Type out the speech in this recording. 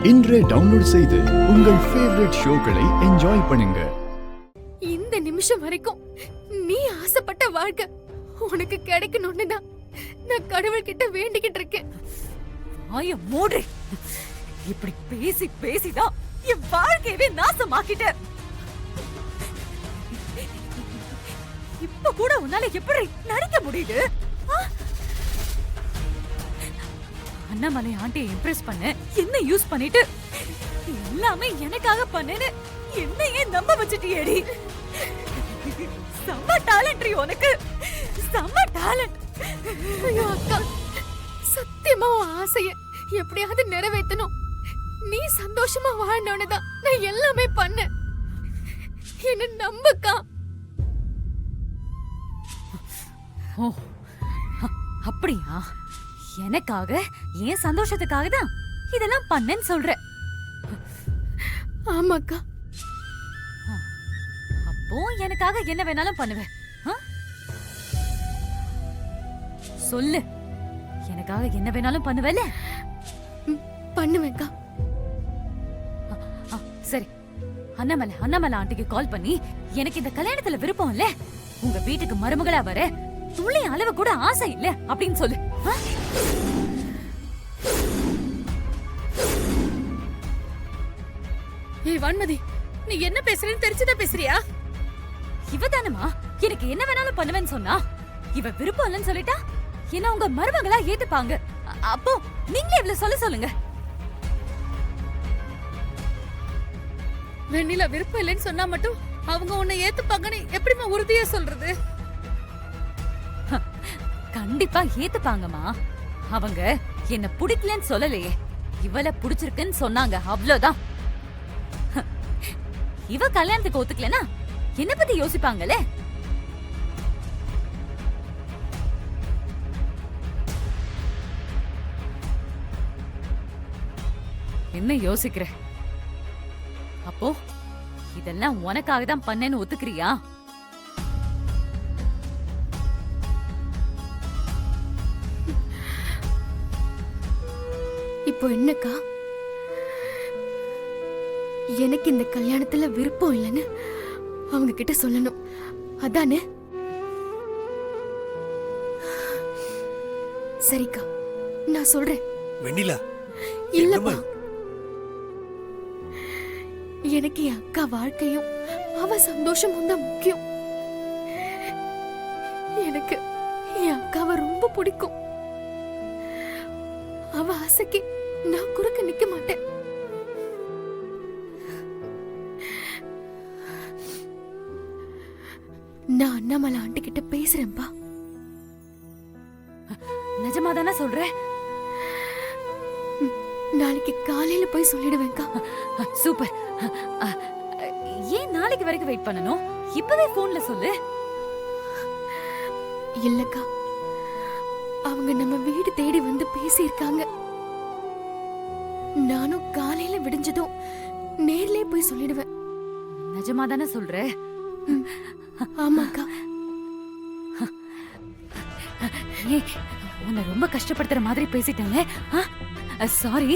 இன்றே டவுன்லோட் செய்து உங்கள் ஃபேவரட் ஷோக்களை என்ஜாய் பண்ணுங்க. இந்த நிமிஷம் வரைக்கும் நீ ஆசைப்பட்ட வாழ்க்கை உனக்கு கிடைக்கணும்னு நான் கடவுள்கிட்ட வேண்டிக்கிட்டு இருக்கேன். ஆய மூடு. இப்படி பேசி பேசிதான் என் வாழ்க்கையவே நாசமாக்கிட்ட. இப்ப கூட உன்னால எப்படி நடிக்க முடியுது? அண்ணாமலை ஆண்டியை இம்ப்ரெஸ் பண்ண என்ன யூஸ் பண்ணிட்டு எல்லாமே எனக்காக பண்ணேன்னு என்னையே நம்ப வச்சுட்டியேடி. செம்ம டேலண்ட் உனக்கு, செம்ம டேலண்ட். ஐயோ அக்கா, சத்தியமா உன் ஆசைய எப்படியாவது நிறைவேற்றணும். நீ சந்தோஷமா வாழணும்னு தான் நான் எல்லாமே பண்ணேன். என்ன நம்பக்கா. ஓ அப்படியா? எனக்காக என் சந்தோஷத்துக்காக தான் இதெல்லாம் பண்ணேன்னு சொல்ற. ஆமாக்கா. அப்போ எனக்காக என்ன வேணாலும் பண்ணுவேன். சொல்லு, எனக்காக என்ன வேணாலும் பண்ணுவல? பண்ணுவேன்க்கா. சரி, அண்ணாமலை ஆண்டிக்கு கால் பண்ணி எனக்கு இந்த கல்யாணத்துல விருப்பம் இல்ல, உங்க வீட்டுக்கு மருமகளா வர துளி அளவு கூட ஆசை இல்ல அப்படின்னு சொல்லு. ஏய் வான்மதி, நீ என்ன பேசுறேன்னு தெரிஞ்சுதான் பேசுறியா? இவதானமா எனக்கு என்ன வேணாலும் பண்ணுவேன்னு சொன்னா? இவ விருப்பம் இல்லைன்னு சொல்லிட்டா என்ன உங்க மருமகளா ஏத்துப்பாங்க. அப்போ நீங்களே இவ்வளவு சொல்லுங்க. வெண்ணிலா விருப்பம் இல்லைன்னு சொன்னா மட்டும் அவங்க உன்னை ஏத்துப்பாங்கன்னு எப்படிமா உறுதியா சொல்றது? கண்டிப்பா ஏத்துப்பாங்கம்மா. அவங்க என்ன பிடிக்கலன்னு சொல்லலையே, இவள பிடிச்சிருக்குன்னு சொன்னாங்க, அவ்வளவுதான். இவ கல்யாணத்துக்கு ஒத்துக்கலனா என்ன பத்தி யோசிப்பாங்களே. என்ன யோசிக்கிற? அப்போ இதெல்லாம் உனக்காக தான் பண்ணேன்னு ஒத்துக்கிறியா? இப்போ என்னக்கா, எனக்கு இந்த கல்யாணத்துல விருப்பம் இல்லைன்னு அவங்க கிட்ட சொல்லணும், அதானே? சரிக்கா, நான் சொல்றேன். வெண்ணிலா, இல்லப்பா, எனக்கு என் அக்கா வாழ்க்கையும் அவ சந்தோஷமும் தான் முக்கியம். எனக்கு என் அக்காவை ரொம்ப பிடிக்கும். அவ ஆசைக்கு நான் குறுக்க நிக்க மாட்டேன். நான் அண்ணாமலை ஆண்டி கிட்ட பேசுறேன்பா. நிஜமாதானே சொல்ற? நாளைக்கு காலையில போய் சொல்லிடுவேன்க்கா. சூப்பர். ஏன் நாளைக்கு வரைக்கும் வெயிட் பண்ணணும்? இப்பவே போன்ல சொல்லு. இல்லக்கா, அவங்க நம்ம வீடு தேடி வந்து பேசியிருக்காங்க. நானும் காலையில விடிஞ்சதும் நேர்லயே போய் சொல்லிடுவேன். நிஜமாதானே சொல்ற? ஆமாக்கா. உன்னை ரொம்ப கஷ்டப்படுத்துற மாதிரி பேசிட்டாங்க. சாரி.